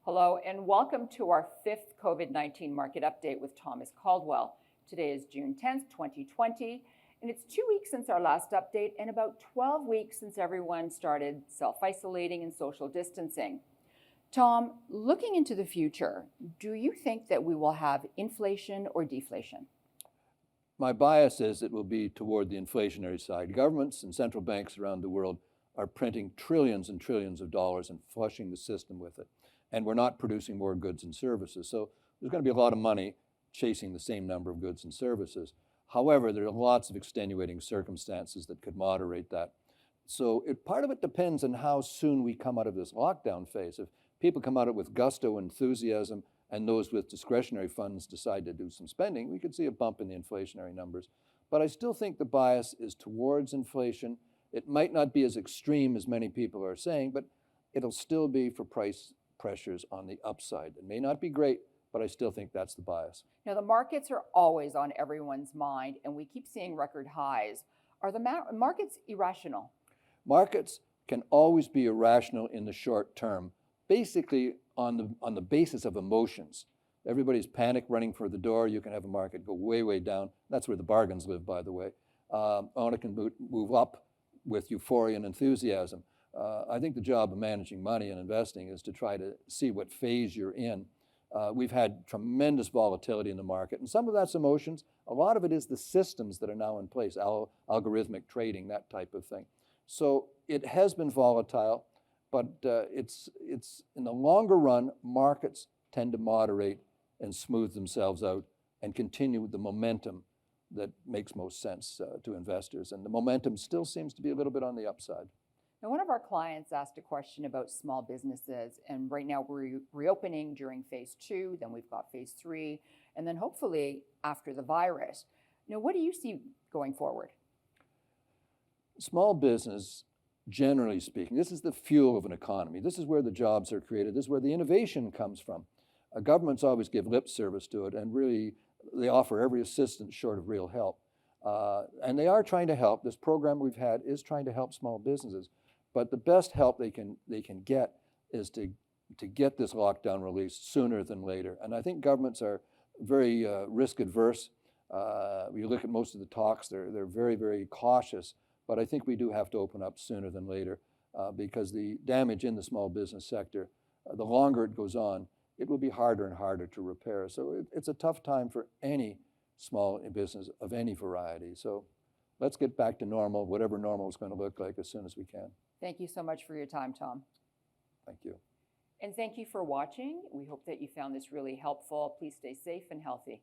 Hello and welcome to our fifth COVID-19 market update with Thomas Caldwell. Today is June 10th, 2020, and it's 2 weeks since our last update and about 12 weeks since everyone started self-isolating and social distancing. Tom, looking into the future, do you think that we will have inflation or deflation? My bias is it will be toward the inflationary side. Governments and central banks around the world are printing trillions and trillions of dollars and flushing the system with it. And we're not producing more goods and services. So there's going to be a lot of money chasing the same number of goods and services. However, there are lots of extenuating circumstances that could moderate that. So part of it depends on how soon we come out of this lockdown phase. If people come out of it with gusto and enthusiasm, and those with discretionary funds decide to do some spending, we could see a bump in the inflationary numbers. But I still think the bias is towards inflation. It might not be as extreme as many people are saying, but it'll still be for price pressures on the upside. It may not be great, but I still think that's the bias. Now, the markets are always on everyone's mind, and we keep seeing record highs. Are the markets irrational? Markets can always be irrational in the short term, basically on the basis of emotions. Everybody's panic running for the door. You can have a market go way, way down. That's where the bargains live, by the way. Or it can move up with euphoria and enthusiasm. I think the job of managing money and investing is to try to see what phase you're in. We've had tremendous volatility in the market, and some of that's emotions. A lot of it is the systems that are now in place, algorithmic trading, that type of thing. So it has been volatile, but it's in the longer run, markets tend to moderate and smooth themselves out and continue with the momentum that makes most sense to investors. And the momentum still seems to be a little bit on the upside. Now, one of our clients asked a question about small businesses, and right now we're reopening during phase 2, then we've got phase 3, and then hopefully after the virus. Now, what do you see going forward? Small business, generally speaking, this is the fuel of an economy. This is where the jobs are created. This is where the innovation comes from. Governments always give lip service to it, and really they offer every assistance short of real help. And they are trying to help. This program we've had is trying to help small businesses. But the best help they can get is to get this lockdown released sooner than later. And I think governments are very risk adverse. You look at most of the talks, they're very, very cautious. But I think we do have to open up sooner than later because the damage in the small business sector, the longer it goes on, it will be harder and harder to repair. So it's a tough time for any small business of any variety. So let's get back to normal, whatever normal is going to look like, as soon as we can. Thank you so much for your time, Tom. Thank you. And thank you for watching. We hope that you found this really helpful. Please stay safe and healthy.